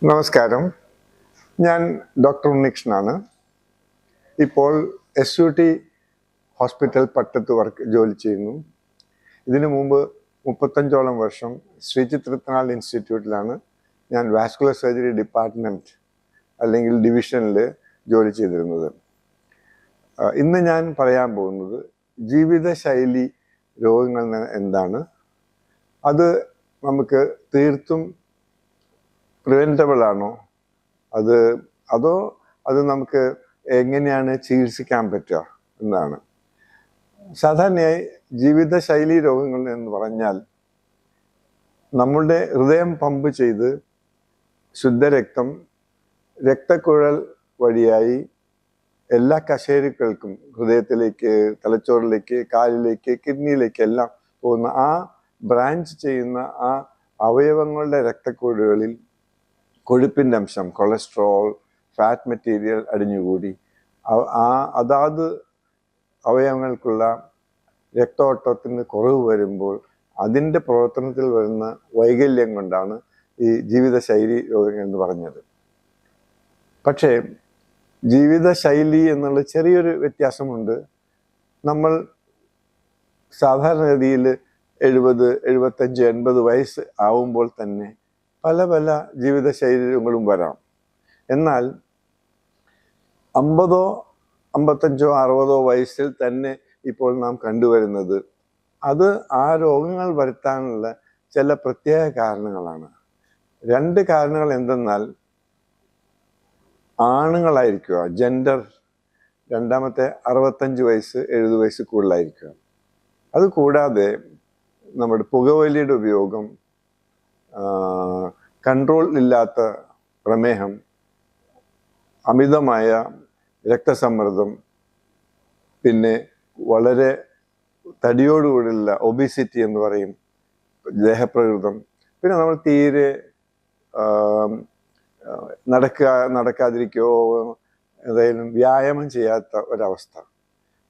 നമസ്കാരം. ഞാൻ ഡോക്ടർ ഉണ്ണികൃഷ്ണനാണ്. ഇപ്പോൾ SUT ഹോസ്പിറ്റൽ പട്ടത്ത് ജോലി ചെയ്യുന്നു. ഇതിനു മുമ്പ് 35ഓളം വർഷം ശ്രീ ചിത്രത്തിനാൾ ഇൻസ്റ്റിറ്റ്യൂട്ടിലാണ് ഞാൻ വാസ്കുലർ സർജറി ഡിപ്പാർട്ട്മെൻറ്റ് അല്ലെങ്കിൽ ഡിവിഷനിൽ ജോലി ചെയ്തിരുന്നത്. ഇന്ന് ഞാൻ പറയാൻ പോകുന്നത് ജീവിതശൈലി രോഗങ്ങൾ എന്താണ്, അത് നമുക്ക് തീർത്തും പ്രിവെൻറ്റബിൾ ആണോ, അതോ അത് നമുക്ക് എങ്ങനെയാണ് ചികിത്സിക്കാൻ പറ്റുക എന്നാണ്. സാധാരണയായി ജീവിതശൈലി രോഗങ്ങൾ എന്ന് പറഞ്ഞാൽ നമ്മളുടെ ഹൃദയം പമ്പ് ചെയ്ത് ശുദ്ധരക്തം രക്തക്കുഴൽ വഴിയായി എല്ലാ കശേരുക്കൾക്കും, ഹൃദയത്തിലേക്ക്, തലച്ചോറിലേക്ക്, കാലിലേക്ക്, കിഡ്നിയിലേക്ക് എല്ലാം പോകുന്ന ആ ബ്രാഞ്ച് ചെയ്യുന്ന ആ അവയവങ്ങളുടെ രക്തക്കുഴലുകളിൽ കൊഴുപ്പിൻ്റെ അംശം, കൊളസ്ട്രോൾ, ഫാറ്റ് മെറ്റീരിയൽ അടിഞ്ഞുകൂടി അതാത് അവയവങ്ങൾക്കുള്ള രക്തോട്ടത്തിന് കുറവ് വരുമ്പോൾ അതിൻ്റെ പ്രവർത്തനത്തിൽ വരുന്ന വൈകല്യം കൊണ്ടാണ് ഈ ജീവിതശൈലി രോഗങ്ങൾ എന്ന് പറഞ്ഞത്. പക്ഷേ ജീവിതശൈലി എന്നുള്ള ചെറിയൊരു വ്യത്യാസമുണ്ട്. നമ്മൾ സാധാരണഗതിയിൽ 70, 75, 80 വയസ്സ് ആവുമ്പോൾ തന്നെ പല പല ജീവിതശൈലി രോഗങ്ങളും വരാം. എന്നാൽ 50, 55, 60 വയസ്സിൽ തന്നെ ഇപ്പോൾ നാം കണ്ടുവരുന്നത് അത് ആ രോഗങ്ങൾ വരുത്താനുള്ള ചില പ്രത്യേക കാരണങ്ങളാണ്. 2 കാരണങ്ങൾ എന്തെന്നാൽ, ആണുങ്ങളായിരിക്കുക, ജെൻഡർ, രണ്ടാമത്തെ 65 വയസ്സ് 70 വയസ്സ് കൂടുതലായിരിക്കുക. അതുകൂടാതെ നമ്മുടെ പുകവലിയുടെ ഉപയോഗം, കൺട്രോൾ ഇല്ലാത്ത പ്രമേഹം, അമിതമായ രക്തസമ്മർദ്ദം, പിന്നെ വളരെ തടിയോടുകൂടിയുള്ള ഒബിസിറ്റി എന്ന് പറയും, ദേഹപ്രകൃതം, പിന്നെ നമ്മൾ തീരെ നടക്കാതിരിക്കുകയോ ഏതായാലും വ്യായാമം ചെയ്യാത്ത ഒരവസ്ഥ.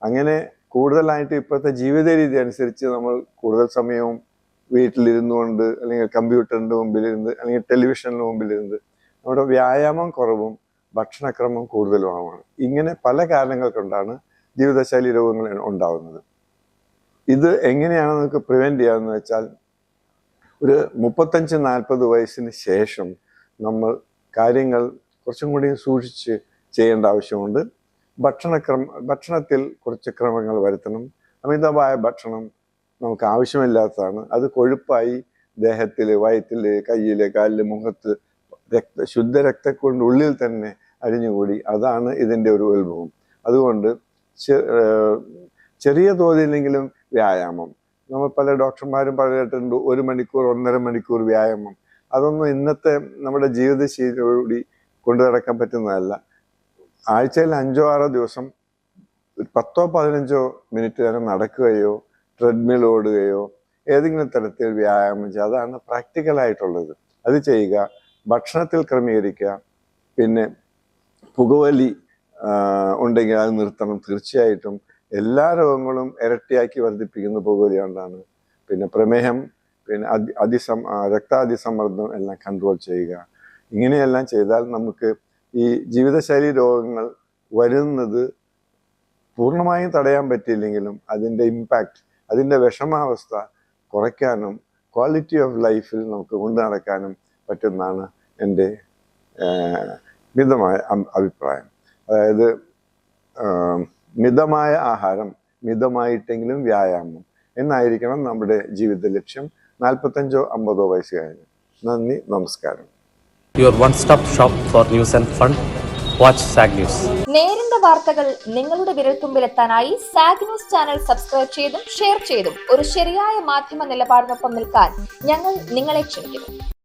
അങ്ങനെ കൂടുതലായിട്ട് ഇപ്പോഴത്തെ ജീവിത രീതി അനുസരിച്ച് നമ്മൾ കൂടുതൽ സമയവും വീട്ടിലിരുന്നു കൊണ്ട്, അല്ലെങ്കിൽ കമ്പ്യൂട്ടറിൻ്റെ മുമ്പിലിരുന്ന്, അല്ലെങ്കിൽ ടെലിവിഷൻ്റെ മുമ്പിലിരുന്ന് നമ്മുടെ വ്യായാമം കുറവും ഭക്ഷണക്രമം കൂടുതലുമാണ്. ഇങ്ങനെ പല കാരണങ്ങൾ കൊണ്ടാണ് ജീവിതശൈലി രോഗങ്ങൾ ഉണ്ടാകുന്നത്. ഇത് എങ്ങനെയാണ് നമുക്ക് പ്രിവെൻറ്റ് ചെയ്യാമെന്ന് വെച്ചാൽ, ഒരു 35-40 വയസ്സിന് ശേഷം നമ്മൾ കാര്യങ്ങൾ കുറച്ചും കൂടി സൂക്ഷിച്ച് ചെയ്യേണ്ട ആവശ്യമുണ്ട്. ഭക്ഷണത്തിൽ കുറച്ച് ക്രമങ്ങൾ വരുത്തണം. അമിതമായ ഭക്ഷണം നമുക്ക് ആവശ്യമില്ലാത്തതാണ്. അത് കൊഴുപ്പായി ദേഹത്തിൽ, വയറ്റിൽ, കയ്യിൽ, കാലിൽ, മുഖത്ത് ശുദ്ധരക്തക്കുഴലിൻ്റെ ഉള്ളിൽ തന്നെ അടിഞ്ഞുകൂടി. അതാണ് ഇതിൻ്റെ ഒരു ഉത്ഭവം. അതുകൊണ്ട് ചെറിയ തോതിലെങ്കിലും വ്യായാമം, നമ്മൾ പല ഡോക്ടർമാരും പറഞ്ഞിട്ടുണ്ട് 1 മണിക്കൂർ, 1.5 മണിക്കൂർ വ്യായാമം. അതൊന്നും ഇന്നത്തെ നമ്മുടെ ജീവിതശൈലിയോടുകൂടി കൊണ്ടു നടക്കാൻ പറ്റുന്നതല്ല. ആഴ്ചയിൽ 5-6 ദിവസം 10-15 മിനിറ്റ് നേരം നടക്കുകയോ ട്രെഡ്മിൽ ഓടുകയോ ഏതെങ്കിലും തരത്തിൽ വ്യായാമം ചെയ്യുക, അതാണ് പ്രാക്ടിക്കലായിട്ടുള്ളത്. അത് ചെയ്യുക. ഭക്ഷണത്തിൽ ക്രമീകരിക്കുക. പിന്നെ പുകവലി ഉണ്ടെങ്കിൽ അത് നിർത്തണം തീർച്ചയായിട്ടും. എല്ലാ രോഗങ്ങളും ഇരട്ടിയാക്കി വർദ്ധിപ്പിക്കുന്ന പുകവലി കൊണ്ടാണ്. പിന്നെ പ്രമേഹം, പിന്നെ രക്താതിസമ്മർദ്ദം എല്ലാം കൺട്രോൾ ചെയ്യുക. ഇങ്ങനെയെല്ലാം ചെയ്താൽ നമുക്ക് ഈ ജീവിതശൈലി രോഗങ്ങൾ വരുന്നത് പൂർണ്ണമായും തടയാൻ പറ്റിയില്ലെങ്കിലും അതിൻ്റെ ഇമ്പാക്റ്റ്, അതിൻ്റെ വിഷമാവസ്ഥ കുറയ്ക്കാനും ക്വാളിറ്റി ഓഫ് ലൈഫിൽ നമുക്ക് കൊണ്ടു നടക്കാനും പറ്റുന്നതാണ് എൻ്റെ മിതമായ അഭിപ്രായം. അതായത് മിതമായ ആഹാരം, മിതമായിട്ടെങ്കിലും വ്യായാമം എന്നായിരിക്കണം നമ്മുടെ ജീവിത ലക്ഷ്യം 45-50 വയസ്സ് കഴിഞ്ഞ്. നന്ദി, നമസ്കാരം. Your one-stop shop for news and fun. Watch SAG News. നേരിന്റെ വാർത്തകൾ നിങ്ങളുടെ വിരൽത്തുമ്പിലെത്താനായി സാഗ് ന്യൂസ് ചാനൽ സബ്സ്ക്രൈബ് ചെയ്തും ഷെയർ ചെയ്തും ഒരു ശരിയായ മാധ്യമ നിലപാടിനൊപ്പം നിൽക്കാൻ ഞങ്ങൾ നിങ്ങളെ ക്ഷണിക്കുന്നു.